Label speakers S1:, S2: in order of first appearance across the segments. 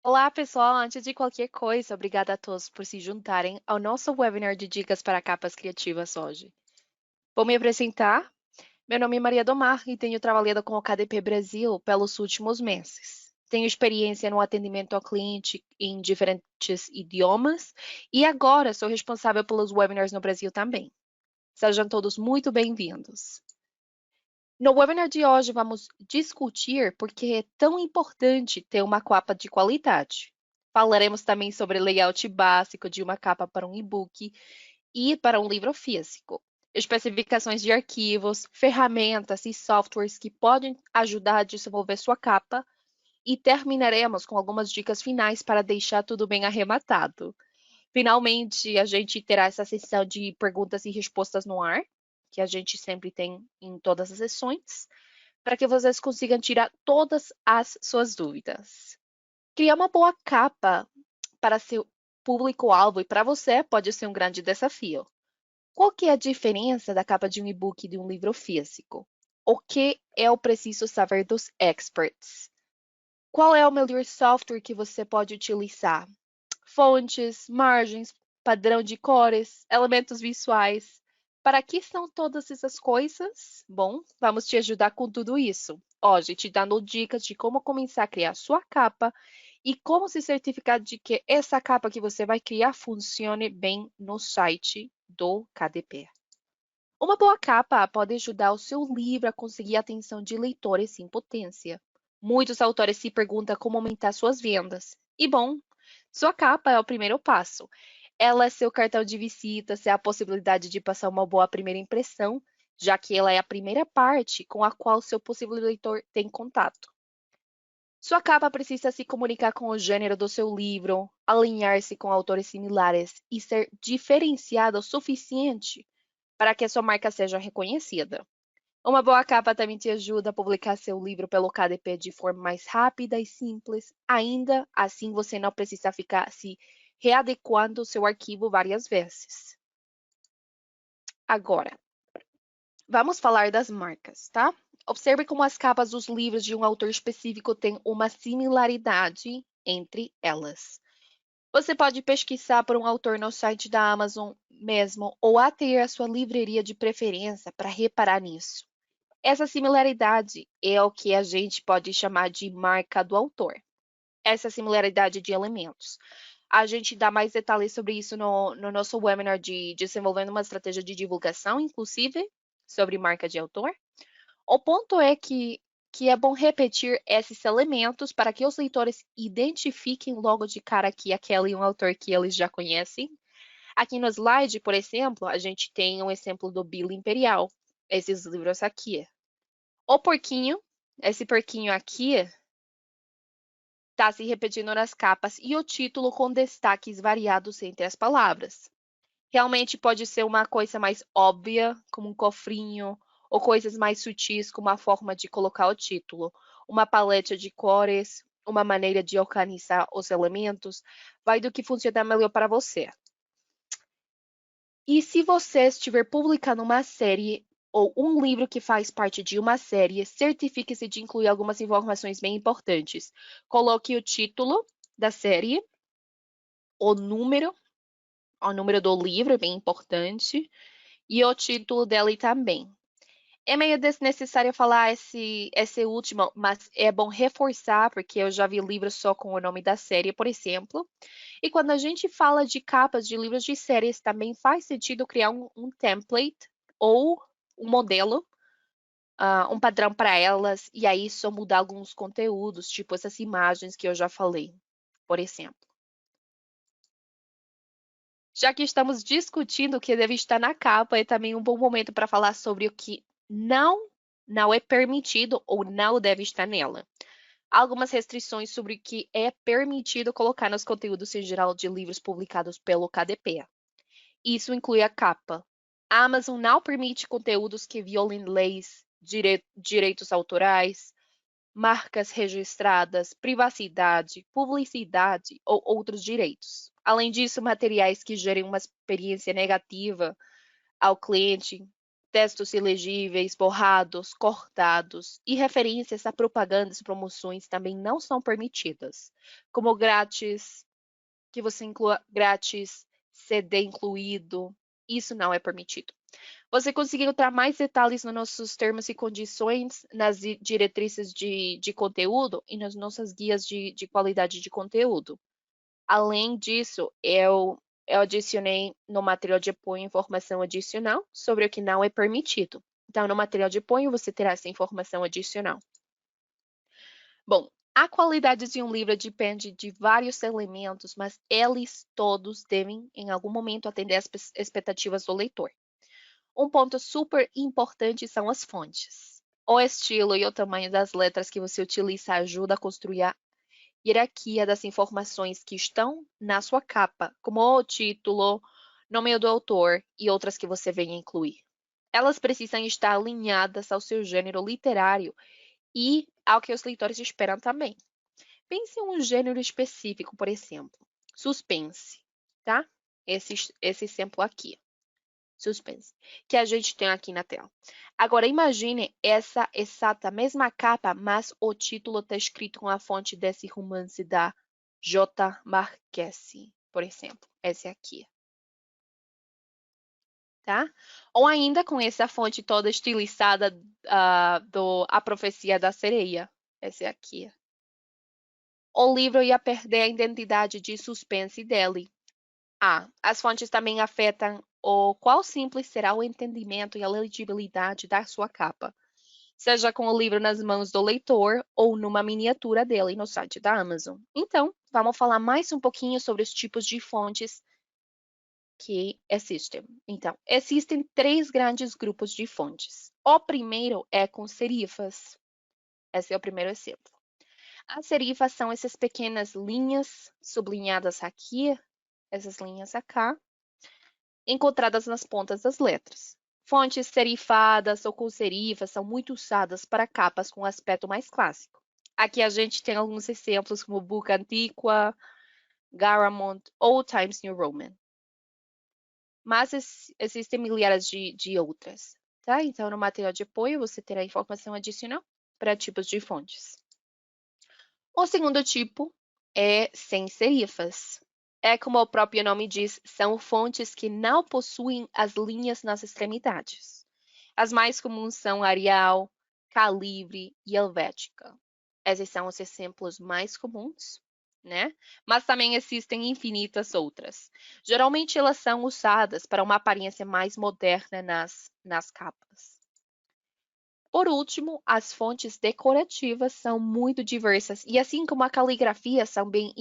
S1: Olá, pessoal! Antes de qualquer coisa, obrigada a todos por se juntarem ao nosso webinar de dicas para capas criativas hoje. Vou me apresentar. Meu nome é Maria Domar e tenho trabalhado com o KDP Brasil pelos últimos meses. Tenho experiência no atendimento ao cliente em diferentes idiomas e agora sou responsável pelos webinars no Brasil também. Sejam todos muito bem-vindos. No webinar de hoje, vamos discutir por que é tão importante ter uma capa de qualidade. Falaremos também sobre layout básico de uma capa para um e-book e para um livro físico, especificações de arquivos, ferramentas e softwares que podem ajudar a desenvolver sua capa e terminaremos com algumas dicas finais para deixar tudo bem arrematado. Finalmente, a gente terá essa sessão de perguntas e respostas no ar, que a gente sempre tem em todas as sessões, para que vocês consigam tirar todas as suas dúvidas. Criar uma boa capa para seu público-alvo e para você pode ser um grande desafio. Qual que é a diferença da capa de um e-book e de um livro físico? O que eu preciso saber dos experts? Qual é o melhor software que você pode utilizar? Fontes, margens, padrão de cores, elementos visuais. Para que são todas essas coisas? Bom, vamos te ajudar com tudo isso. Hoje, te dando dicas de como começar a criar sua capa e como se certificar de que essa capa que você vai criar funcione bem no site do KDP. Uma boa capa pode ajudar o seu livro a conseguir a atenção de leitores sem potência. Muitos autores se perguntam como aumentar suas vendas. E bom, sua capa é o primeiro passo. Ela é seu cartão de visitas, é a possibilidade de passar uma boa primeira impressão, já que ela é a primeira parte com a qual seu possível leitor tem contato. Sua capa precisa se comunicar com o gênero do seu livro, alinhar-se com autores similares e ser diferenciada o suficiente para que a sua marca seja reconhecida. Uma boa capa também te ajuda a publicar seu livro pelo KDP de forma mais rápida e simples. Ainda assim, você não precisa ficar se readequando o seu arquivo várias vezes. Agora, vamos falar das marcas, tá? Observe como as capas dos livros de um autor específico têm uma similaridade entre elas. Você pode pesquisar por um autor no site da Amazon mesmo ou até a sua livraria de preferência para reparar nisso. Essa similaridade é o que a gente pode chamar de marca do autor. Essa similaridade de elementos. A gente dá mais detalhes sobre isso no nosso webinar de desenvolvendo uma estratégia de divulgação, inclusive, sobre marca de autor. O ponto é que é bom repetir esses elementos para que os leitores identifiquem logo de cara que aquele é um autor que eles já conhecem. Aqui no slide, por exemplo, a gente tem um exemplo do Bilo Imperial, esses livros aqui. O porquinho, esse porquinho aqui, está se repetindo nas capas e o título com destaques variados entre as palavras. Realmente pode ser uma coisa mais óbvia, como um cofrinho, ou coisas mais sutis, como a forma de colocar o título, uma paleta de cores, uma maneira de organizar os elementos, vai do que funcionar melhor para você. E se você estiver publicando uma série ou um livro que faz parte de uma série, certifique-se de incluir algumas informações bem importantes. Coloque o título da série, o número do livro, é bem importante, e o título dele também. É meio desnecessário falar esse último, mas é bom reforçar, porque eu já vi livros só com o nome da série, por exemplo. E quando a gente fala de capas de livros de séries, também faz sentido criar um template ou um modelo, um padrão para elas, e aí só mudar alguns conteúdos, tipo essas imagens que eu já falei, por exemplo. Já que estamos discutindo o que deve estar na capa, é também um bom momento para falar sobre o que não é permitido ou não deve estar nela. Há algumas restrições sobre o que é permitido colocar nos conteúdos em geral de livros publicados pelo KDP. Isso inclui a capa. A Amazon não permite conteúdos que violem leis, direitos autorais, marcas registradas, privacidade, publicidade ou outros direitos. Além disso, materiais que gerem uma experiência negativa ao cliente, textos ilegíveis, borrados, cortados e referências a propagandas e promoções também não são permitidas, como grátis, que você inclua grátis, CD incluído, isso não é permitido. Você conseguiu encontrar mais detalhes nos nossos termos e condições, nas diretrizes de conteúdo e nas nossas guias de qualidade de conteúdo. Além disso, eu adicionei no material de apoio informação adicional sobre o que não é permitido. Então, no material de apoio, você terá essa informação adicional. Bom, a qualidade de um livro depende de vários elementos, mas eles todos devem, em algum momento, atender às expectativas do leitor. Um ponto super importante são as fontes. O estilo e o tamanho das letras que você utiliza ajuda a construir a hierarquia das informações que estão na sua capa, como o título, nome do autor e outras que você venha incluir. Elas precisam estar alinhadas ao seu gênero literário e ao que os leitores esperam também. Pense em um gênero específico, por exemplo, suspense, tá? Esse exemplo aqui, suspense, que a gente tem aqui na tela. Agora, imagine essa exata mesma capa, mas o título está escrito com a fonte desse romance da J. Marquesi, por exemplo, esse aqui. Tá? Ou ainda com essa fonte toda estilizada do A Profecia da Sereia, esse aqui. O livro ia perder a identidade de suspense dele. As fontes também afetam o qual simples será o entendimento e a legibilidade da sua capa, seja com o livro nas mãos do leitor ou numa miniatura dele no site da Amazon. Então, vamos falar mais um pouquinho sobre os tipos de fontes que existem. Então, existem 3 grandes grupos de fontes. O primeiro é com serifas. Esse é o primeiro exemplo. As serifas são essas pequenas linhas sublinhadas aqui, essas linhas acá, encontradas nas pontas das letras. Fontes serifadas ou com serifas são muito usadas para capas com aspecto mais clássico. Aqui a gente tem alguns exemplos como Book Antiqua, Garamond ou Times New Roman. Mas existem milhares de outras, tá? Então, no material de apoio, você terá informação adicional para tipos de fontes. O segundo tipo é sem serifas. É como o próprio nome diz, são fontes que não possuem as linhas nas extremidades. As mais comuns são Arial, Calibri e Helvética. Esses são os exemplos mais comuns, né? Mas também existem infinitas outras. Geralmente elas são usadas para uma aparência mais moderna nas capas. Por último, as fontes decorativas são muito diversas e, assim como a caligrafia, são bem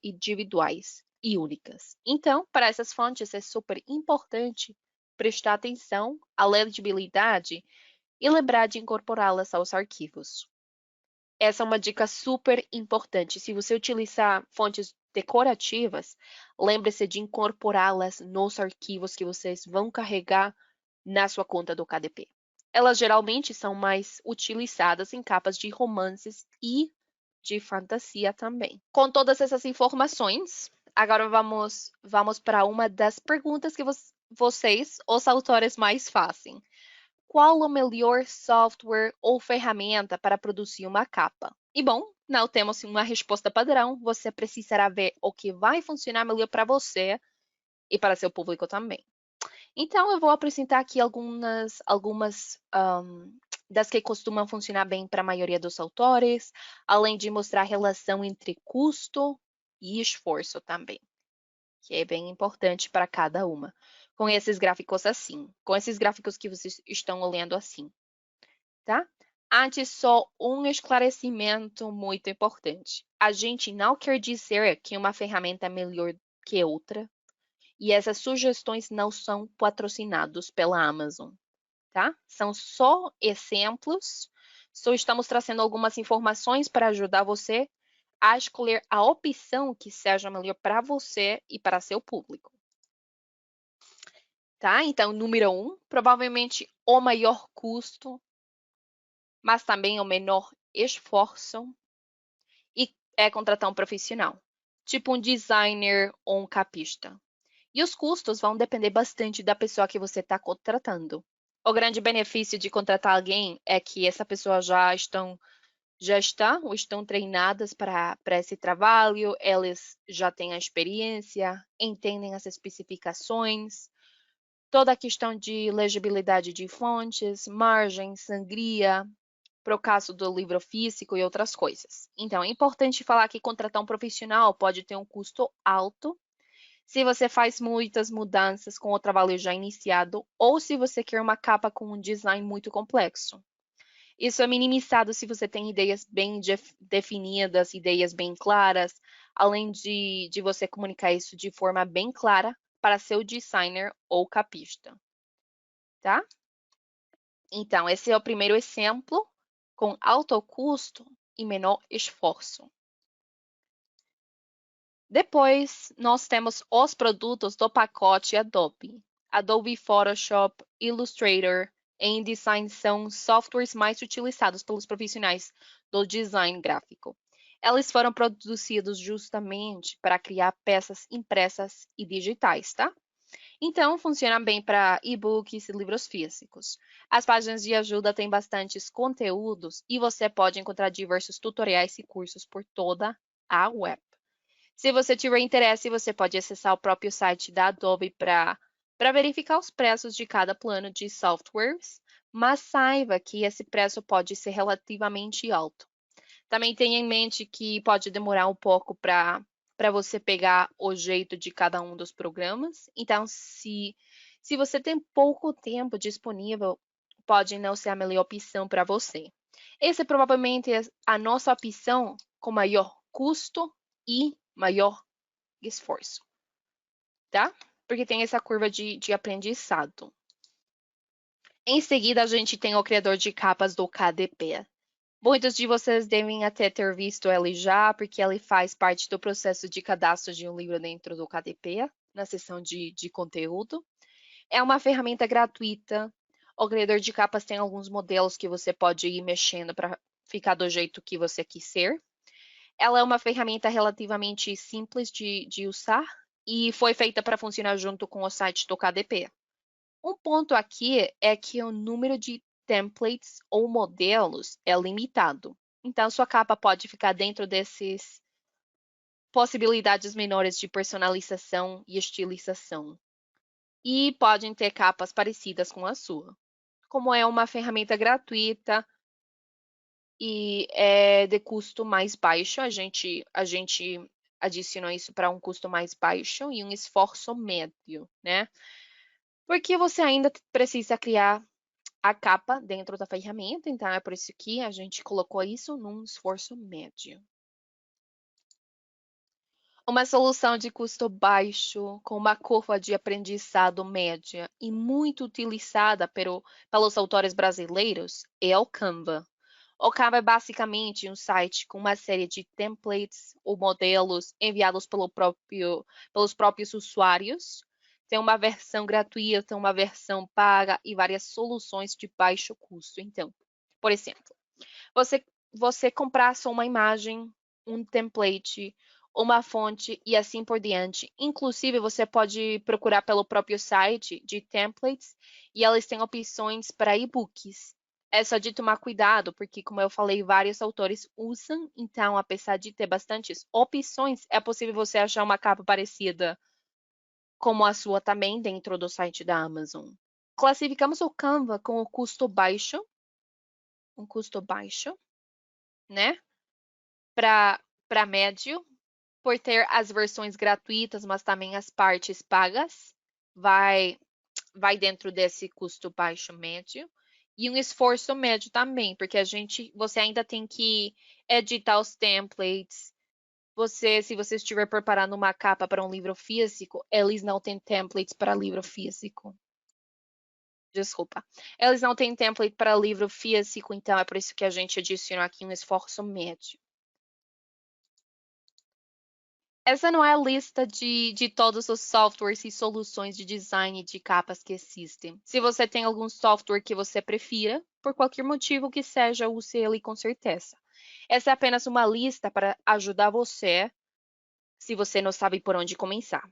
S1: individuais e únicas. Então, para essas fontes é super importante prestar atenção à legibilidade e lembrar de incorporá-las aos arquivos. Essa é uma dica super importante. Se você utilizar fontes decorativas, lembre-se de incorporá-las nos arquivos que vocês vão carregar na sua conta do KDP. Elas geralmente são mais utilizadas em capas de romances e de fantasia também. Com todas essas informações, agora vamos para uma das perguntas que vocês, os autores, mais fazem. Qual o melhor software ou ferramenta para produzir uma capa? E bom, não temos uma resposta padrão. Você precisará ver o que vai funcionar melhor para você e para seu público também. Então, eu vou apresentar aqui algumas das que costumam funcionar bem para a maioria dos autores, além de mostrar a relação entre custo e esforço também, que é bem importante para cada uma. Com esses gráficos assim, com esses gráficos que vocês estão olhando assim, tá? Antes, só um esclarecimento muito importante. A gente não quer dizer que uma ferramenta é melhor que outra, e essas sugestões não são patrocinados pela Amazon, tá? São só exemplos, só estamos trazendo algumas informações para ajudar você a escolher a opção que seja melhor para você e para seu público. Tá? Então, número 1, provavelmente o maior custo, mas também o menor esforço, e é contratar um profissional, tipo um designer ou um capista. E os custos vão depender bastante da pessoa que você está contratando. O grande benefício de contratar alguém é que essa pessoa ou estão treinadas para esse trabalho, elas já têm a experiência, entendem as especificações, toda a questão de legibilidade de fontes, margem, sangria, para o caso do livro físico e outras coisas. Então, é importante falar que contratar um profissional pode ter um custo alto se você faz muitas mudanças com o trabalho já iniciado ou se você quer uma capa com um design muito complexo. Isso é minimizado se você tem ideias bem definidas, ideias bem claras, além de você comunicar isso de forma bem clara para seu designer ou capista, tá? Então, esse é o primeiro exemplo com alto custo e menor esforço. Depois, nós temos os produtos do pacote Adobe. Adobe Photoshop, Illustrator e InDesign são softwares mais utilizados pelos profissionais do design gráfico. Eles foram produzidos justamente para criar peças impressas e digitais, tá? Então, funciona bem para e-books e livros físicos. As páginas de ajuda têm bastantes conteúdos e você pode encontrar diversos tutoriais e cursos por toda a web. Se você tiver interesse, você pode acessar o próprio site da Adobe para verificar os preços de cada plano de softwares, mas saiba que esse preço pode ser relativamente alto. Também tenha em mente que pode demorar um pouco para você pegar o jeito de cada um dos programas. Então, se você tem pouco tempo disponível, pode não ser a melhor opção para você. Essa provavelmente é a nossa opção com maior custo e maior esforço, tá? Porque tem essa curva de aprendizado. Em seguida, a gente tem o criador de capas do KDP. Muitos de vocês devem até ter visto ele já, porque ele faz parte do processo de cadastro de um livro dentro do KDP, na seção de conteúdo. É uma ferramenta gratuita. O criador de capas tem alguns modelos que você pode ir mexendo para ficar do jeito que você quiser. Ela é uma ferramenta relativamente simples de usar e foi feita para funcionar junto com o site do KDP. Um ponto aqui é que o número de templates ou modelos é limitado. Então, sua capa pode ficar dentro desses possibilidades menores de personalização e estilização. E podem ter capas parecidas com a sua. Como é uma ferramenta gratuita e é de custo mais baixo, a gente adicionou isso para um custo mais baixo e um esforço médio, né? Porque você ainda precisa criar a capa dentro da ferramenta, então é por isso que a gente colocou isso num esforço médio. Uma solução de custo baixo, com uma curva de aprendizado média e muito utilizada pelos autores brasileiros, é o Canva. O Canva é basicamente um site com uma série de templates ou modelos enviados pelos próprios usuários. Tem uma versão gratuita, uma versão paga e várias soluções de baixo custo. Então, por exemplo, você comprar só uma imagem, um template, uma fonte e assim por diante. Inclusive, você pode procurar pelo próprio site de templates e eles têm opções para e-books. É só de tomar cuidado, porque, como eu falei, vários autores usam, então, apesar de ter bastantes opções, é possível você achar uma capa parecida como a sua também dentro do site da Amazon. Classificamos o Canva com o custo baixo, um custo baixo, né? Para médio, por ter as versões gratuitas, mas também as partes pagas, vai dentro desse custo baixo médio. E um esforço médio também, porque você ainda tem que editar os templates. Se você estiver preparando uma capa para um livro físico, eles não têm templates para livro físico. Desculpa. Eles não têm template para livro físico, então é por isso que a gente adicionou aqui um esforço médio. Essa não é a lista de todos os softwares e soluções de design de capas que existem. Se você tem algum software que você prefira, por qualquer motivo que seja, use ele com certeza. Essa é apenas uma lista para ajudar você, se você não sabe por onde começar.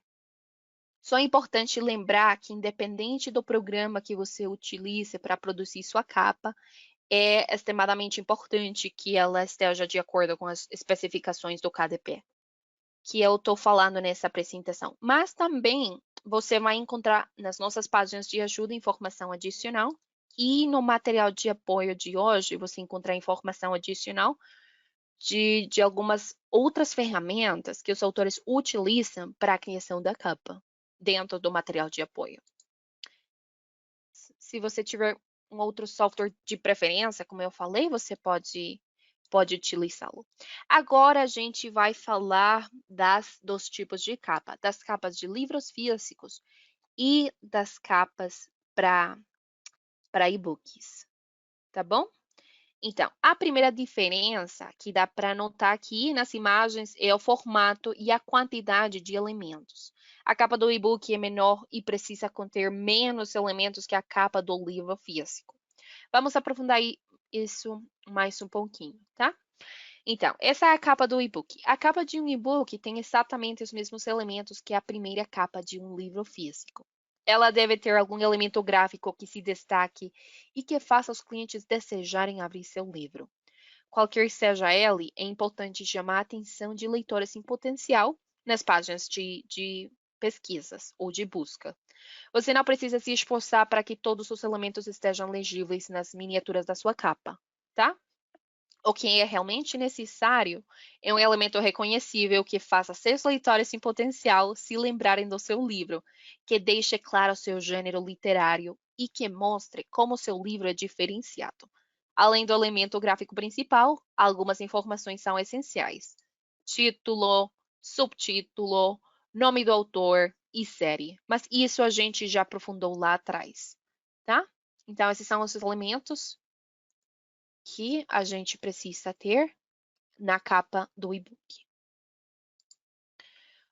S1: Só é importante lembrar que, independente do programa que você utilize para produzir sua capa, é extremadamente importante que ela esteja de acordo com as especificações do KDP, que eu estou falando nessa apresentação. Mas também você vai encontrar nas nossas páginas de ajuda informação adicional e no material de apoio de hoje você encontra informação adicional de algumas outras ferramentas que os autores utilizam para a criação da capa dentro do material de apoio. Se você tiver um outro software de preferência, como eu falei, você pode utilizá-lo. Agora a gente vai falar dos tipos de capa, das capas de livros físicos e das capas para e-books, tá bom? Então, a primeira diferença que dá para notar aqui nas imagens é o formato e a quantidade de elementos. A capa do e-book é menor e precisa conter menos elementos que a capa do livro físico. Vamos aprofundar isso mais um pouquinho, tá? Então, essa é a capa do e-book. A capa de um e-book tem exatamente os mesmos elementos que a primeira capa de um livro físico. Ela deve ter algum elemento gráfico que se destaque e que faça os clientes desejarem abrir seu livro. Qualquer seja ele, é importante chamar a atenção de leitores em potencial nas páginas de pesquisas ou de busca. Você não precisa se esforçar para que todos os elementos estejam legíveis nas miniaturas da sua capa, tá? O que é realmente necessário é um elemento reconhecível que faça seus leitores em potencial se lembrarem do seu livro, que deixe claro seu gênero literário e que mostre como seu livro é diferenciado. Além do elemento gráfico principal, algumas informações são essenciais: título, subtítulo, nome do autor e série. Mas isso a gente já aprofundou lá atrás, tá? Então, esses são os elementos que a gente precisa ter na capa do e-book.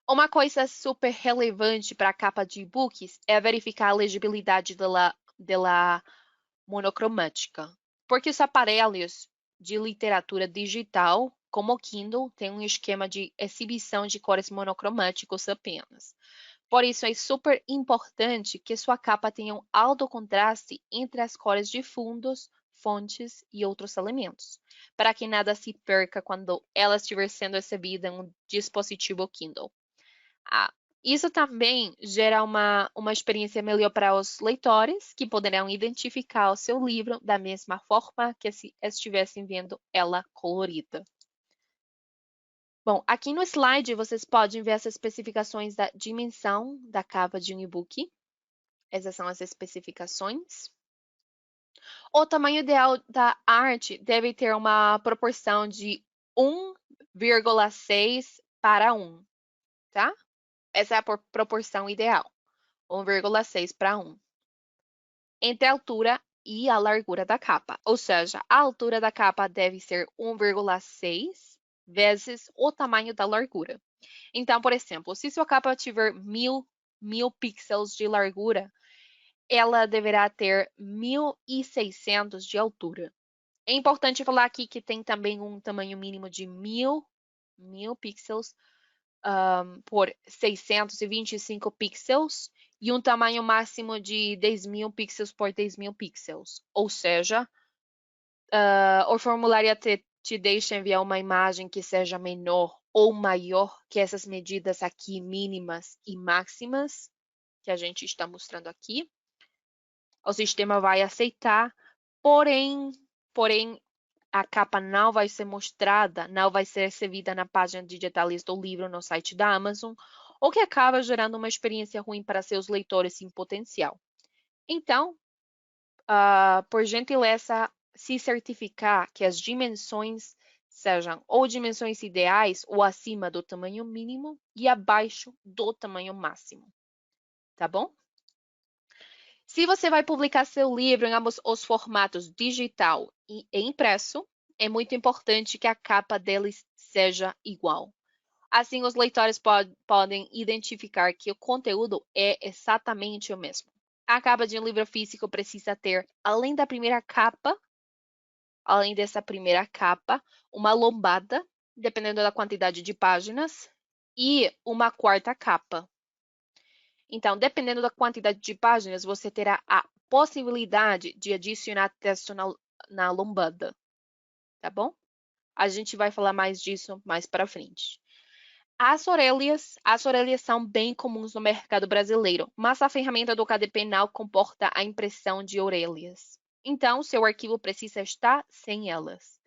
S1: Uma coisa super relevante para a capa de e-books é verificar a legibilidade da monocromática, porque os aparelhos de literatura digital, como o Kindle, têm um esquema de exibição de cores monocromáticos apenas. Por isso, é super importante que sua capa tenha um alto contraste entre as cores de fundos, fontes e outros elementos, para que nada se perca quando ela estiver sendo exibida em um dispositivo Kindle. Isso também gera uma experiência melhor para os leitores, que poderão identificar o seu livro da mesma forma que se estivessem vendo ela colorida. Bom, aqui no slide vocês podem ver as especificações da dimensão da capa de um e-book. Essas são as especificações. O tamanho ideal da arte deve ter uma proporção de 1,6 para 1, tá? Essa é a proporção ideal, 1,6 para 1. Entre a altura e a largura da capa. Ou seja, a altura da capa deve ser 1,6 vezes o tamanho da largura. Então, por exemplo, se sua capa tiver 1000 pixels de largura, ela deverá ter 1600 de altura. É importante falar aqui que tem também um tamanho mínimo de 1000 pixels por 625 pixels e um tamanho máximo de 10.000 pixels por 10.000 pixels. Ou seja, o formulário te deixa enviar uma imagem que seja menor ou maior que essas medidas aqui mínimas e máximas que a gente está mostrando aqui. O sistema vai aceitar, porém a capa não vai ser mostrada, não vai ser exibida na página de detalhes do livro no site da Amazon, o que acaba gerando uma experiência ruim para seus leitores em potencial. Então, por gentileza, se certificar que as dimensões sejam ou dimensões ideais ou acima do tamanho mínimo e abaixo do tamanho máximo. Tá bom? Se você vai publicar seu livro em ambos os formatos digital e impresso, é muito importante que a capa deles seja igual. Assim, os leitores podem identificar que o conteúdo é exatamente o mesmo. A capa de um livro físico precisa ter, além dessa primeira capa, uma lombada, dependendo da quantidade de páginas, e uma quarta capa. Então, dependendo da quantidade de páginas, você terá a possibilidade de adicionar texto na lombada, tá bom? A gente vai falar mais disso mais para frente. As orelhas são bem comuns no mercado brasileiro, mas a ferramenta do KDP não comporta a impressão de orelhas. Então, seu arquivo precisa estar sem elas.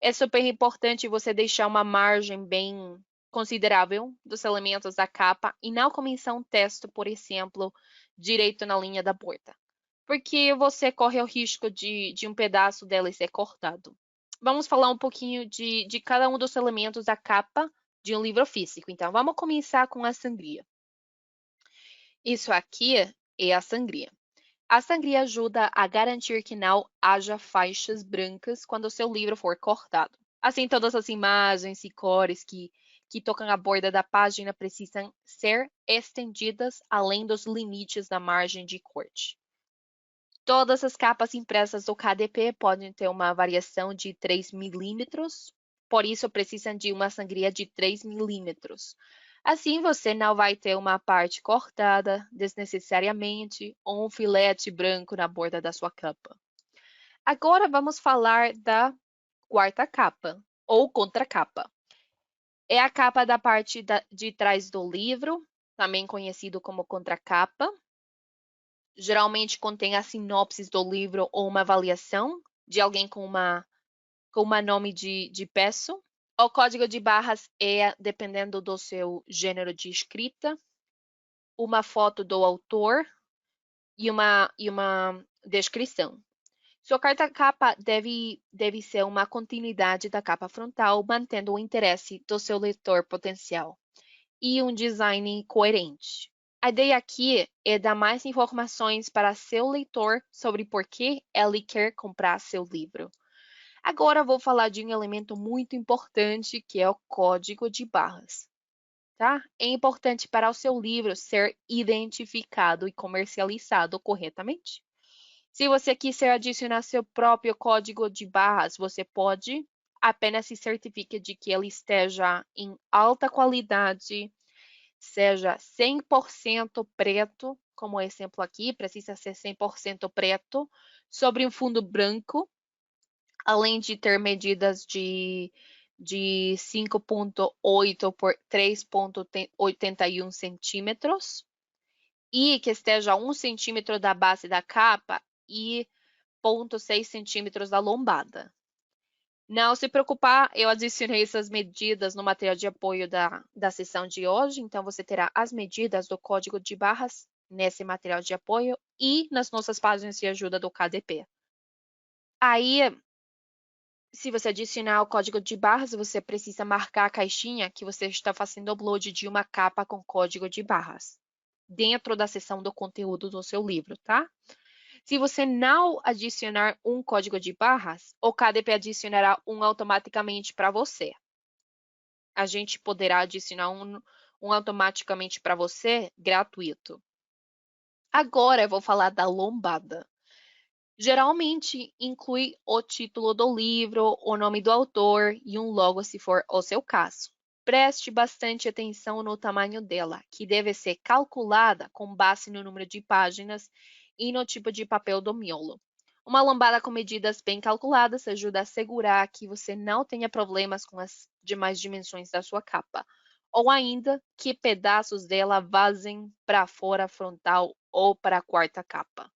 S1: É super importante você deixar uma margem bem considerável dos elementos da capa e não começar um texto, por exemplo, direito na linha da borda, porque você corre o risco de um pedaço dela ser cortado. Vamos falar um pouquinho de cada um dos elementos da capa de um livro físico. Então, vamos começar com a sangria. Isso aqui é a sangria. A sangria ajuda a garantir que não haja faixas brancas quando o seu livro for cortado. Assim, todas as imagens e cores que tocam a borda da página precisam ser estendidas além dos limites da margem de corte. Todas as capas impressas do KDP podem ter uma variação de 3 milímetros, por isso precisam de uma sangria de 3 milímetros. Assim, você não vai ter uma parte cortada desnecessariamente ou um filete branco na borda da sua capa. Agora vamos falar da quarta capa, ou contracapa. É a capa da parte de trás do livro, também conhecido como contracapa. Geralmente contém a sinopse do livro ou uma avaliação de alguém com uma nome de peço. O código de barras é, dependendo do seu gênero de escrita, uma foto do autor e uma descrição. Sua carta capa deve ser uma continuidade da capa frontal, mantendo o interesse do seu leitor potencial e um design coerente. A ideia aqui é dar mais informações para seu leitor sobre por que ele quer comprar seu livro. Agora vou falar de um elemento muito importante que é o código de barras. Tá? É importante para o seu livro ser identificado e comercializado corretamente. Se você quiser adicionar seu próprio código de barras, você pode. Apenas se certifique de que ele esteja em alta qualidade, seja 100% preto, como exemplo aqui, precisa ser 100% preto, sobre um fundo branco, além de ter medidas de 5,8 por 3,81 centímetros, e que esteja a 1 centímetro da base da capa e 0,6 centímetros da lombada. Não se preocupar, eu adicionei essas medidas no material de apoio da sessão de hoje, então você terá as medidas do código de barras nesse material de apoio e nas nossas páginas de ajuda do KDP. Aí, se você adicionar o código de barras, você precisa marcar a caixinha que você está fazendo upload de uma capa com código de barras dentro da seção do conteúdo do seu livro, tá? Se você não adicionar um código de barras, o KDP adicionará um automaticamente para você. A gente poderá adicionar um automaticamente para você gratuito. Agora eu vou falar da lombada. Geralmente inclui o título do livro, o nome do autor e um logo se for o seu caso. Preste bastante atenção no tamanho dela, que deve ser calculada com base no número de páginas e no tipo de papel do miolo. Uma lombada com medidas bem calculadas ajuda a assegurar que você não tenha problemas com as demais dimensões da sua capa, ou ainda que pedaços dela vazem para fora frontal ou para a quarta capa.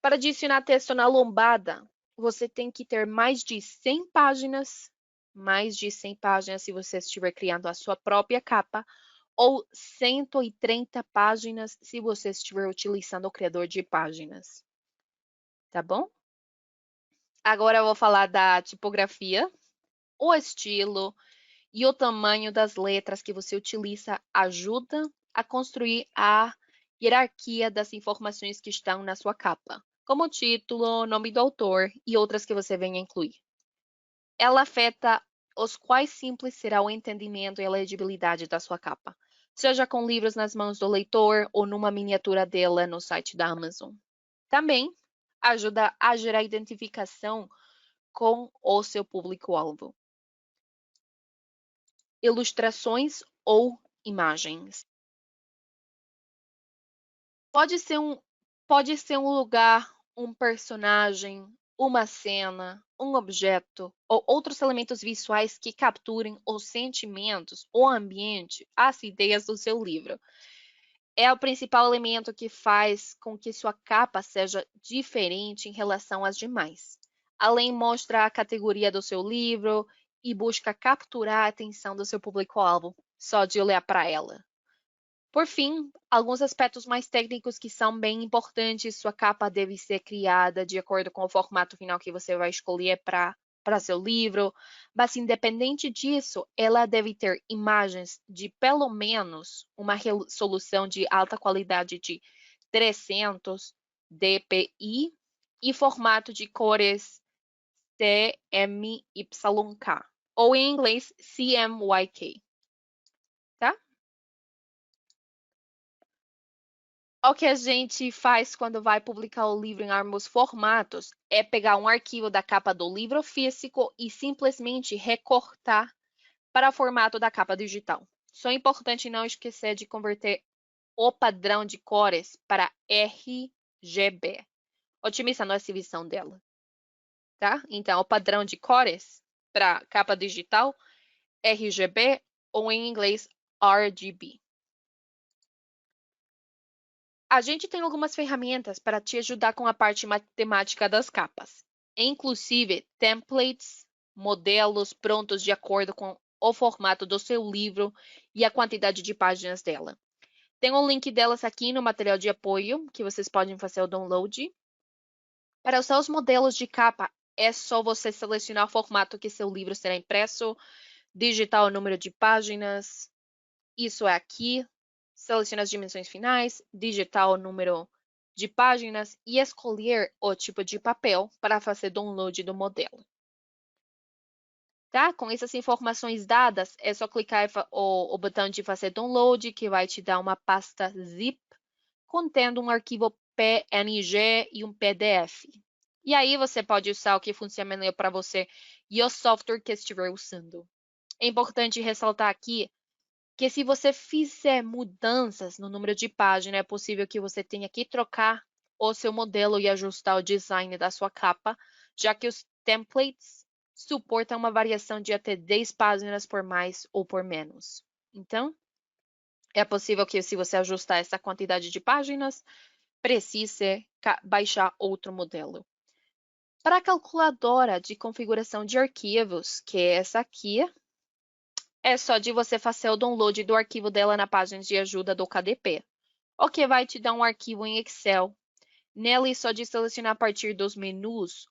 S1: Para adicionar texto na lombada, você tem que ter mais de 100 páginas, se você estiver criando a sua própria capa, ou 130 páginas se você estiver utilizando o criador de páginas. Tá bom? Agora eu vou falar da tipografia, o estilo e o tamanho das letras que você utiliza ajuda a construir a hierarquia das informações que estão na sua capa, como título, nome do autor e outras que você venha incluir. Ela afeta os quais simples será o entendimento e a legibilidade da sua capa, seja com livros nas mãos do leitor ou numa miniatura dela no site da Amazon. Também ajuda a gerar identificação com o seu público-alvo. Ilustrações ou imagens. Pode ser um lugar, um personagem, uma cena, um objeto ou outros elementos visuais que capturem os sentimentos, o ambiente, as ideias do seu livro. É o principal elemento que faz com que sua capa seja diferente em relação às demais. Além, mostra a categoria do seu livro e busca capturar a atenção do seu público-alvo só de olhar para ela. Por fim, alguns aspectos mais técnicos que são bem importantes. Sua capa deve ser criada de acordo com o formato final que você vai escolher para seu livro, mas independente disso, ela deve ter imagens de pelo menos uma resolução de alta qualidade de 300 dpi e formato de cores CMYK, ou em inglês CMYK, tá? O que a gente faz quando vai publicar o livro em ambos formatos é pegar um arquivo da capa do livro físico e simplesmente recortar para o formato da capa digital. Só é importante não esquecer de converter o padrão de cores para RGB, otimizando a exibição dela, tá? Então, o padrão de cores para capa digital, RGB, ou em inglês, RGB. A gente tem algumas ferramentas para te ajudar com a parte matemática das capas, inclusive templates, modelos prontos de acordo com o formato do seu livro e a quantidade de páginas dela. Tem um link delas aqui no material de apoio, que vocês podem fazer o download. Para os seus modelos de capa, é só você selecionar o formato que seu livro será impresso, digitar o número de páginas, isso é aqui, selecione as dimensões finais, digitar o número de páginas e escolher o tipo de papel para fazer download do modelo. Tá? Com essas informações dadas, é só clicar o botão de fazer download, que vai te dar uma pasta zip contendo um arquivo PNG e um PDF. E aí você pode usar o que funciona melhor para você e o software que estiver usando. É importante ressaltar aqui que se você fizer mudanças no número de página, é possível que você tenha que trocar o seu modelo e ajustar o design da sua capa, já que os templates suportam uma variação de até 10 páginas por mais ou por menos. Então, é possível que se você ajustar essa quantidade de páginas, precise baixar outro modelo. Para a calculadora de configuração de arquivos, que é essa aqui, é só de você fazer o download do arquivo dela na página de ajuda do KDP. O que vai te dar um arquivo em Excel. Nele, só de selecionar a partir dos menus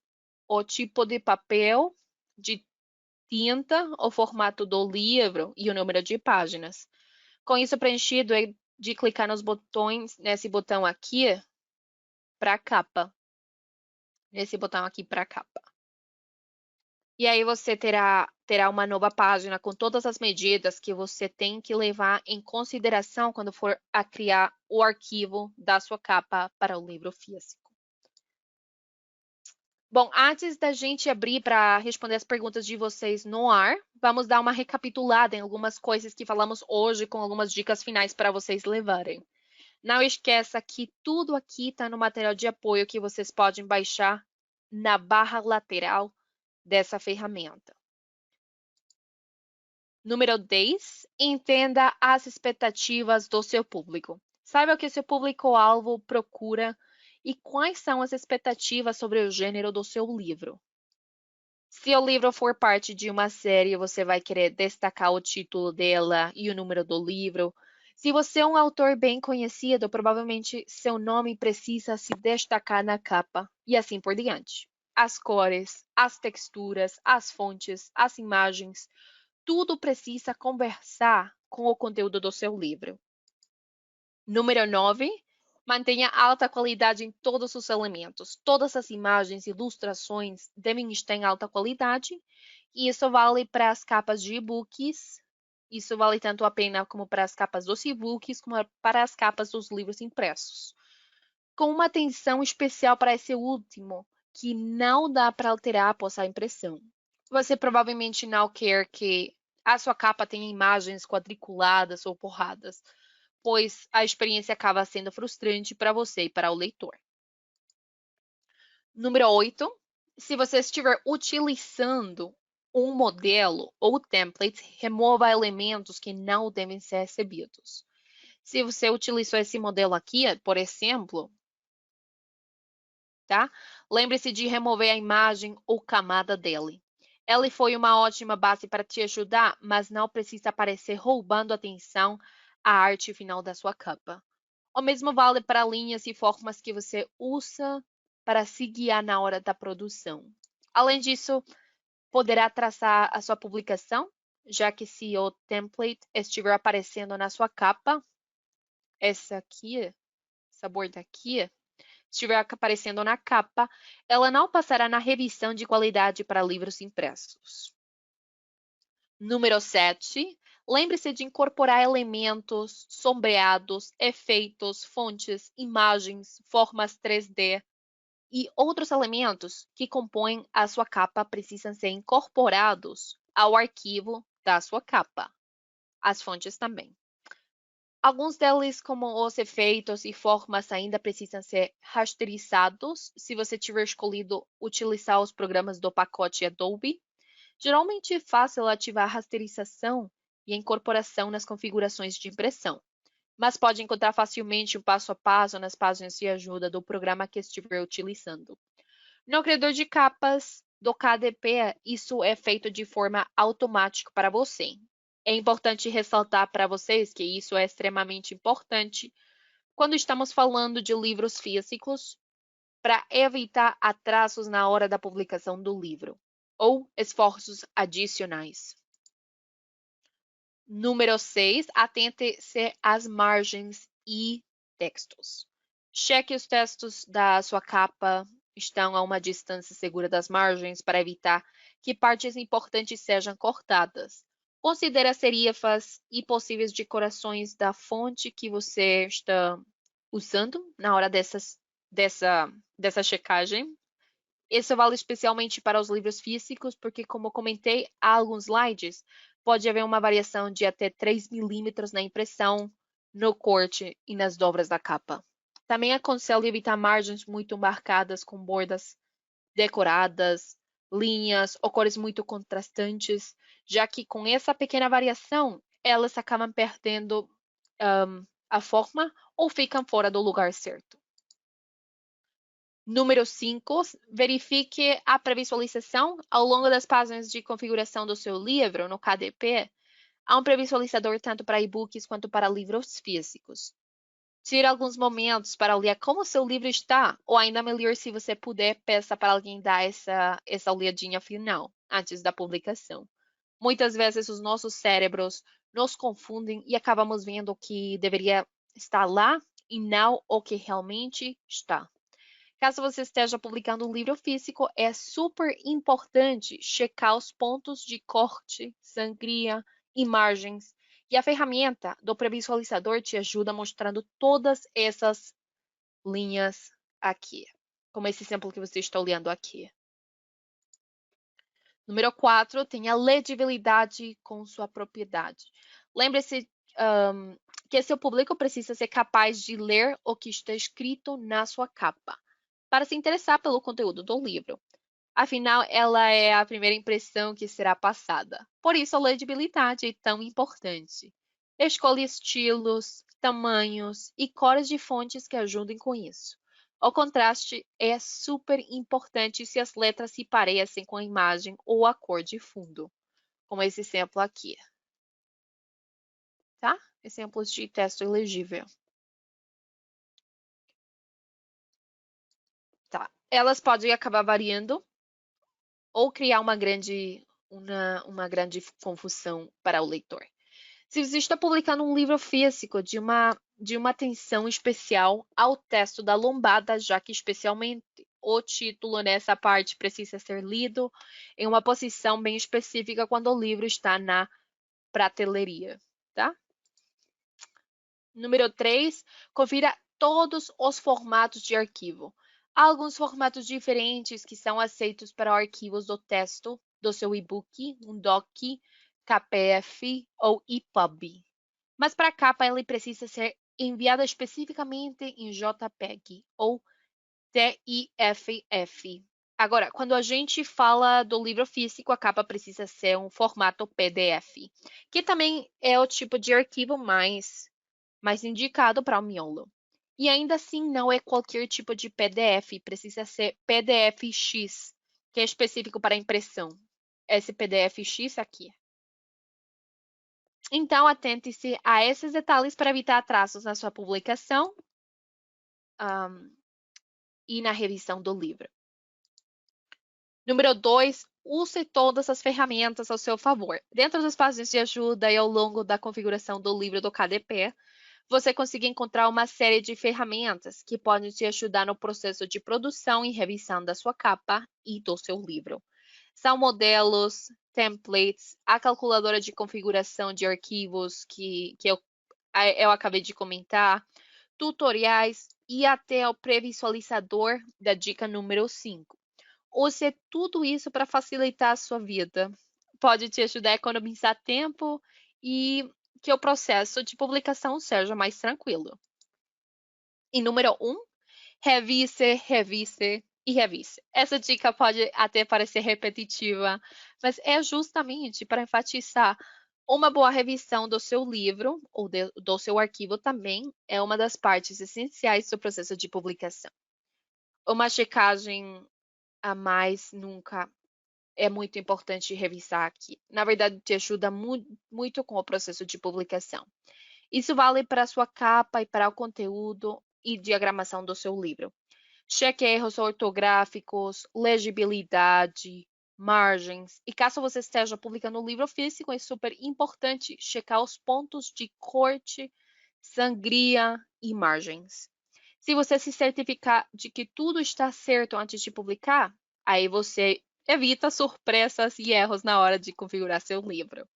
S1: o tipo de papel, de tinta, o formato do livro e o número de páginas. Com isso preenchido, é de clicar nos botões, nesse botão aqui, para a capa. Nesse botão aqui para a capa. E aí você terá uma nova página com todas as medidas que você tem que levar em consideração quando for a criar o arquivo da sua capa para o livro físico. Bom, antes da gente abrir para responder as perguntas de vocês no ar, vamos dar uma recapitulada em algumas coisas que falamos hoje com algumas dicas finais para vocês levarem. Não esqueça que tudo aqui está no material de apoio que vocês podem baixar na barra lateral dessa ferramenta. Número 10, entenda as expectativas do seu público. Saiba o que seu público-alvo procura e quais são as expectativas sobre o gênero do seu livro. Se o livro for parte de uma série, você vai querer destacar o título dela e o número do livro. Se você é um autor bem conhecido, provavelmente seu nome precisa se destacar na capa e assim por diante. As cores, as texturas, as fontes, as imagens, tudo precisa conversar com o conteúdo do seu livro. Número 9, mantenha alta qualidade em todos os elementos. Todas as imagens e ilustrações devem estar em alta qualidade. E isso vale para as capas de e-books. Isso vale tanto a pena como para as capas dos e-books, como para as capas dos livros impressos. Com uma atenção especial para esse último, que não dá para alterar após a impressão. Você provavelmente não quer que a sua capa tenha imagens quadriculadas ou borradas. pois a experiência acaba sendo frustrante para você e para o leitor. Número 8. Se você estiver utilizando um modelo ou template, remova elementos que não devem ser recebidos. Se você utilizou esse modelo aqui, por exemplo, tá? Lembre-se de remover a imagem ou camada dele. Ele foi uma ótima base para te ajudar, mas não precisa aparecer roubando atenção à arte final da sua capa. O mesmo vale para linhas e formas que você usa para se guiar na hora da produção. Além disso, poderá traçar a sua publicação, já que se o template estiver aparecendo na sua capa, essa borda aqui, estiver aparecendo na capa, ela não passará na revisão de qualidade para livros impressos. Número 7. Lembre-se de incorporar elementos, sombreados, efeitos, fontes, imagens, formas 3D e outros elementos que compõem a sua capa precisam ser incorporados ao arquivo da sua capa. As fontes também. Alguns deles, como os efeitos e formas, ainda precisam ser rasterizados se você tiver escolhido utilizar os programas do pacote Adobe. Geralmente é fácil ativar a rasterização e a incorporação nas configurações de impressão, mas pode encontrar facilmente o passo a passo nas páginas de ajuda do programa que estiver utilizando. No criador de capas do KDP, isso é feito de forma automática para você. É importante ressaltar para vocês que isso é extremamente importante quando estamos falando de livros físicos para evitar atrasos na hora da publicação do livro ou esforços adicionais. Número 6, atente-se às margens e textos. Cheque os textos da sua capa estão a uma distância segura das margens para evitar que partes importantes sejam cortadas. Considere as serifas e possíveis decorações da fonte que você está usando na hora dessa checagem. Isso vale especialmente para os livros físicos, porque, como comentei, há alguns slides, pode haver uma variação de até 3 milímetros na impressão, no corte e nas dobras da capa. Também aconselho evitar margens muito marcadas com bordas decoradas, linhas ou cores muito contrastantes, já que com essa pequena variação, elas acabam perdendo a forma ou ficam fora do lugar certo. Número 5, verifique a previsualização ao longo das páginas de configuração do seu livro no KDP. Há um previsualizador tanto para e-books quanto para livros físicos. Tire alguns momentos para olhar como o seu livro está, ou ainda melhor, se você puder, peça para alguém dar essa olhadinha final, antes da publicação. Muitas vezes os nossos cérebros nos confundem e acabamos vendo o que deveria estar lá e não o que realmente está. Caso você esteja publicando um livro físico, é super importante checar os pontos de corte, sangria, imagens. E a ferramenta do previsualizador te ajuda mostrando todas essas linhas aqui, como esse exemplo que você está olhando aqui. Número 4, tem a legibilidade com sua propriedade. Lembre-se que seu público precisa ser capaz de ler o que está escrito na sua capa, para se interessar pelo conteúdo do livro. Afinal, ela é a primeira impressão que será passada. Por isso, a legibilidade é tão importante. Escolha estilos, tamanhos e cores de fontes que ajudem com isso. O contraste é super importante se as letras se parecem com a imagem ou a cor de fundo, como esse exemplo aqui. Tá? Exemplos de texto ilegível. Tá. Elas podem acabar variando ou criar uma grande confusão para o leitor. Se você está publicando um livro físico de uma atenção especial ao texto da lombada, já que especialmente o título nessa parte precisa ser lido em uma posição bem específica quando o livro está na prateleria, tá? Número 3, confira todos os formatos de arquivo. Há alguns formatos diferentes que são aceitos para arquivos do texto do seu e-book, um doc, KPF ou EPUB. Mas para a capa, ele precisa ser enviada especificamente em JPEG ou TIFF. Agora, quando a gente fala do livro físico, a capa precisa ser um formato PDF, que também é o tipo de arquivo mais indicado para o miolo. E ainda assim, não é qualquer tipo de PDF, precisa ser PDF-X, que é específico para impressão. Esse PDF-X aqui. Então, atente-se a esses detalhes para evitar atrasos na sua publicação e na revisão do livro. Número 2, use todas as ferramentas ao seu favor. Dentro dos passos de ajuda e ao longo da configuração do livro do KDP, você consegue encontrar uma série de ferramentas que podem te ajudar no processo de produção e revisão da sua capa e do seu livro. São modelos, templates, a calculadora de configuração de arquivos que eu acabei de comentar, tutoriais e até o pré-visualizador da dica número 5. Use tudo isso para facilitar a sua vida. Pode te ajudar a economizar tempo e que o processo de publicação seja mais tranquilo. E número 1, revise, revise e revise. Essa dica pode até parecer repetitiva, mas é justamente para enfatizar uma boa revisão do seu livro ou do seu arquivo também é uma das partes essenciais do processo de publicação. Uma checagem a mais nunca é muito importante revisar aqui. Na verdade, te ajuda muito com o processo de publicação. Isso vale para a sua capa e para o conteúdo e diagramação do seu livro. Cheque erros ortográficos, legibilidade, margens. E caso você esteja publicando um livro físico, é super importante checar os pontos de corte, sangria e margens. Se você se certificar de que tudo está certo antes de publicar, aí você evita surpresas e erros na hora de configurar seu livro.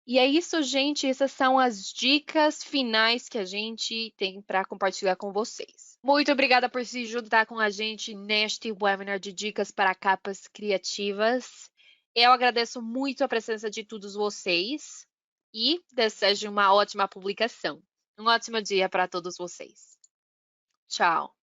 S1: E é isso, gente. Essas são as dicas finais que a gente tem para compartilhar com vocês. Muito obrigada por se juntar com a gente neste webinar de dicas para capas criativas. Eu agradeço muito a presença de todos vocês e desejo uma ótima publicação. Um ótimo dia para todos vocês. Tchau.